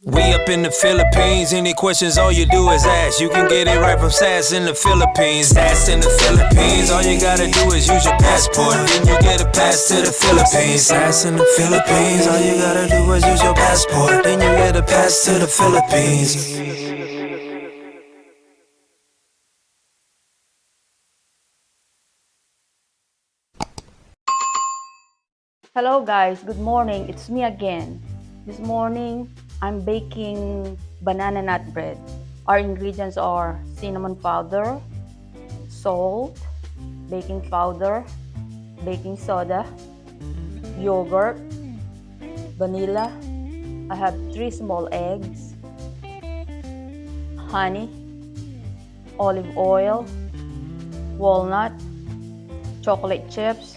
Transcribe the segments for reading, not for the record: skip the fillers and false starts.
We up in the Philippines, any questions, all you do is ask. You can get it right from Sass in the Philippines. Sass in the Philippines, all you gotta do is use your passport, then you get a pass to the Philippines. Sass in the Philippines, all you gotta do is use your passport, then you get a pass to the Philippines. Hello guys, good morning. It's me again. This morning, I'm baking banana nut bread. Our ingredients are cinnamon powder, salt, baking powder, baking soda, yogurt, vanilla. I have 3 small eggs, honey, olive oil, walnut, chocolate chips,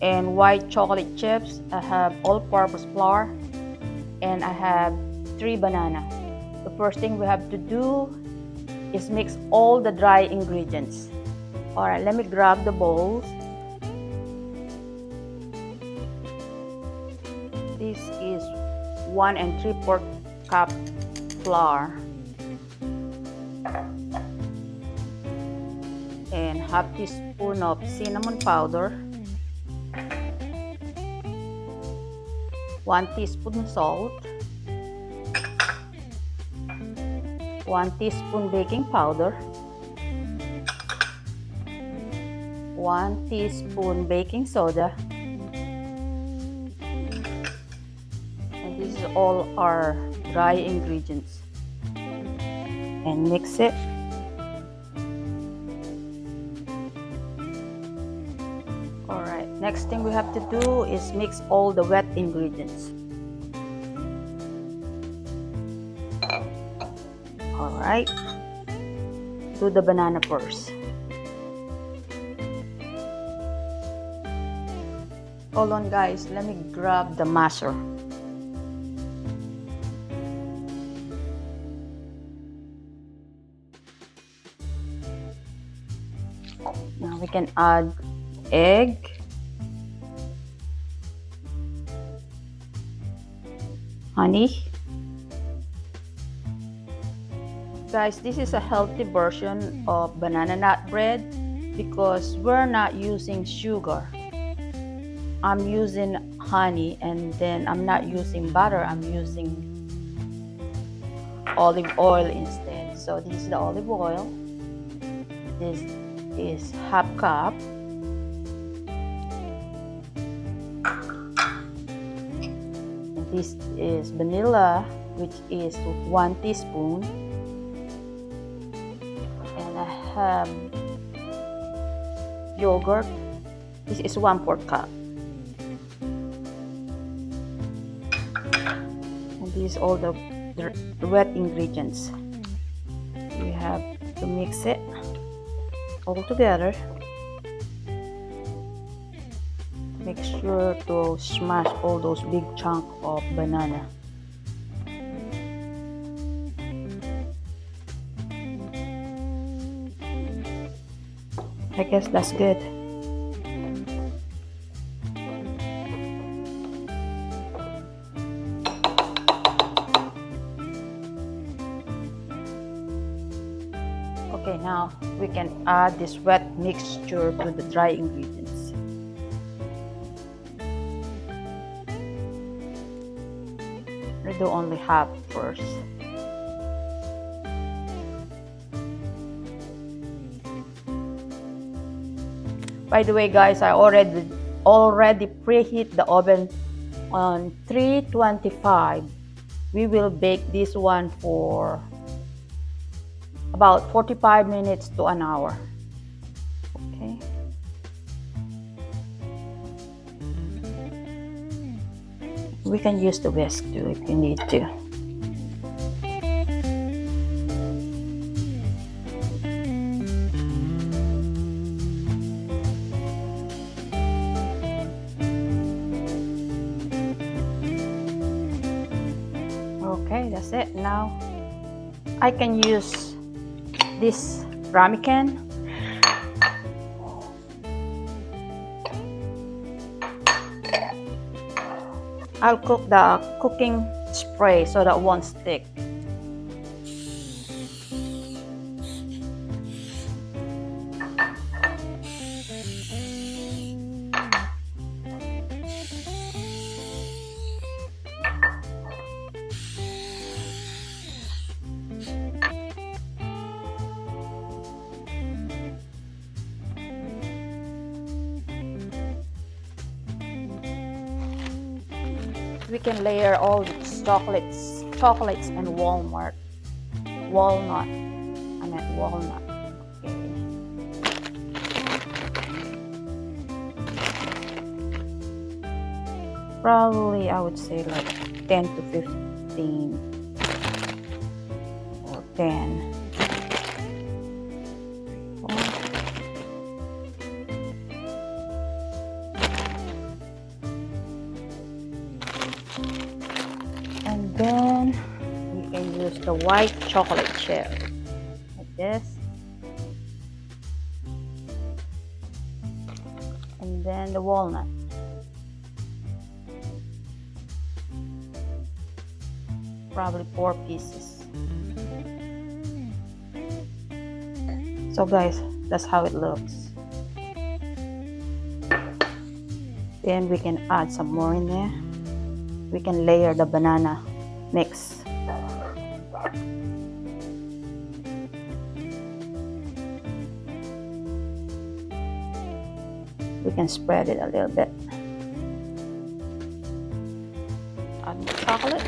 and white chocolate chips. I have all-purpose flour, and I have 3 bananas. The first thing we have to do is mix all the dry ingredients. Alright, let me grab the bowls. This is 1 3/4 cup flour and half teaspoon of cinnamon powder, 1 teaspoon salt, 1 teaspoon baking powder, 1 teaspoon baking soda, and this is all our dry ingredients. And mix it. Alright, next thing we have to do is mix all the wet ingredients. Alright, do the banana first. Hold on guys, let me grab the masher. Now we can add egg, honey. Guys, this is a healthy version of banana nut bread because we're not using sugar. I'm using honey, and then I'm not using butter, I'm using olive oil instead. So this is the olive oil. This is half cup. And this is vanilla, which is 1 teaspoon. And I have yogurt. This is 1/4 cup. And these are all the wet ingredients. We have to mix it all together. Make sure to smash all those big chunks of banana. I guess that's good. Okay, now we can add this wet mixture to the dry ingredients. I do only half first. By the way, guys, I already preheat the oven on 325. We will bake this one for about 45 minutes to an hour. Okay. We can use the whisk too if you need to. Okay, that's it. Now I can use this ramekin. I'll cook the cooking spray so that won't stick. We can layer all these chocolates and walnut. I meant walnut. Okay. Probably I would say like 10 to 15 or 10. And then we can use the white chocolate chip like this. And then the walnut. Probably 4 pieces. So guys, that's how it looks. Then we can add some more in there. We can layer the banana mix. We can spread it a little bit. Add more chocolate.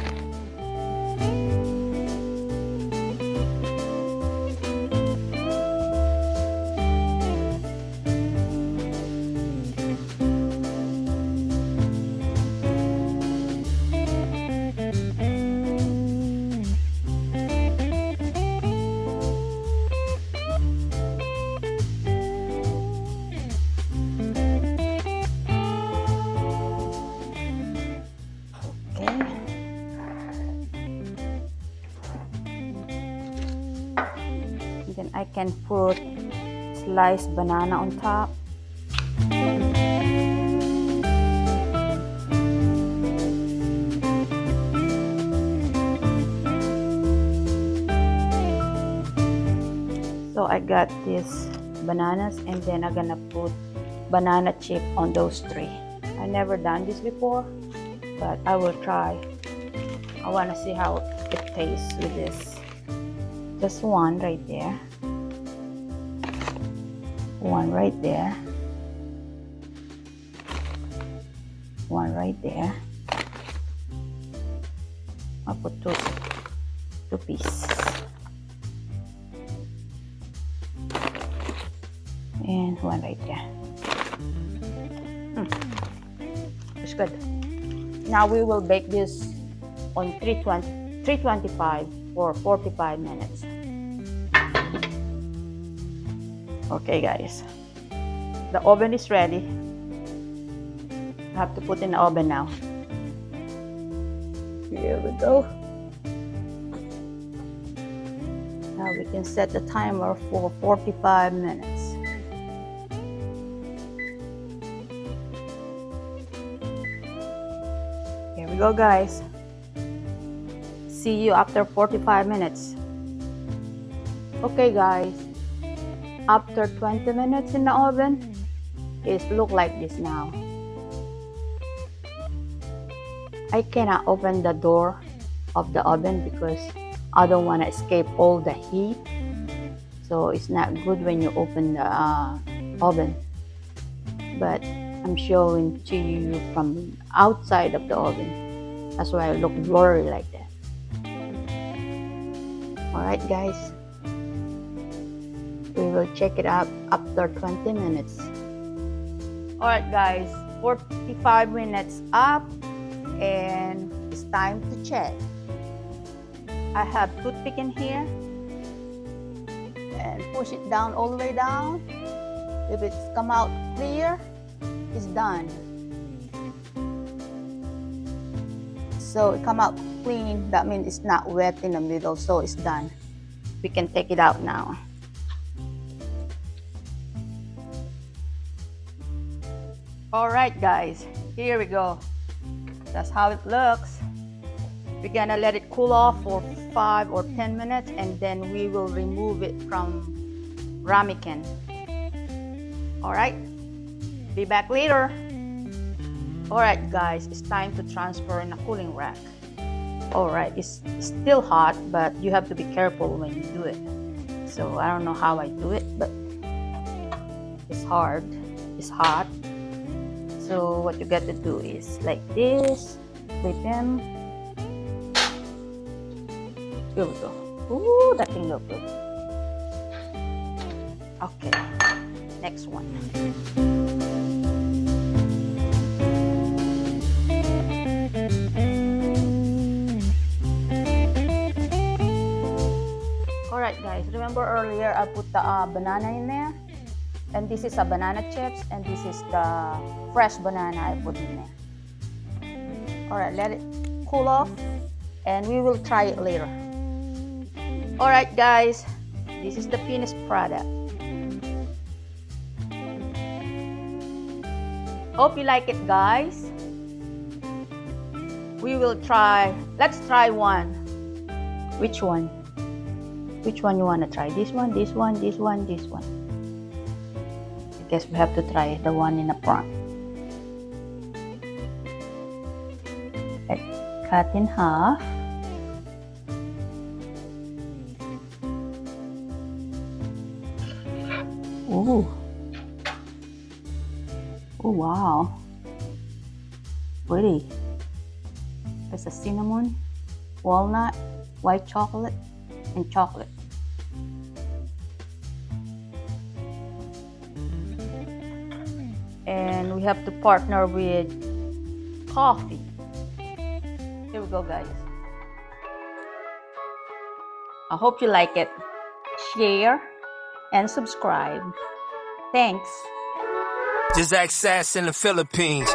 Then I can put sliced banana on top. So I got these bananas, and then I'm gonna put banana chip on those 3. I never done this before, but I will try. I want to see how it tastes with this. Just one right there. One right there. One right there. I'll put two pieces. And one right there. It's good. Now we will bake this on 325 for 45 minutes. Okay guys, the oven is ready. I have to put in the oven now. Here we go. Now we can set the timer for 45 minutes. Here we go guys. See you after 45 minutes. Okay guys, after 20 minutes in the oven, it looks like this now. I cannot open the door of the oven because I don't want to escape all the heat. So it's not good when you open the oven. But I'm showing to you from outside of the oven. That's why I look blurry like that. Alright guys, we will check it out after 20 minutes. Alright guys, 45 minutes up, and it's time to check. I have toothpick in here, and push it down all the way down. If it's come out clear, it's done. So it come out clean, that means it's not wet in the middle, so it's done. We can take it out now. Alright guys, here we go. That's how it looks. We're gonna let it cool off for 5 or 10 minutes and then we will remove it from ramekin. Alright, be back later. Alright guys, it's time to transfer in a cooling rack. Alright, it's still hot, but you have to be careful when you do it. So I don't know how I do it, but it's hard, it's hot. So what you got to do is like this, with them. Here we go. Ooh, that thing look good. Okay, next one. Alright guys, remember earlier I put the banana in there? And this is a banana chips and this is the fresh banana I put in there. Alright, let it cool off and we will try it later. Alright guys, this is the finished product. Hope you like it guys. We will try, let's try one. Which one? Which one you want to try? This one, this one, this one, this one. I guess we have to try the one in the front. Let's cut in half. Ooh. Oh wow. Pretty. There's a cinnamon, walnut, white chocolate, and chocolate. And we have to partner with coffee. Here we go guys. I hope you like it. Share and subscribe. Thanks. Just act sass in the Philippines.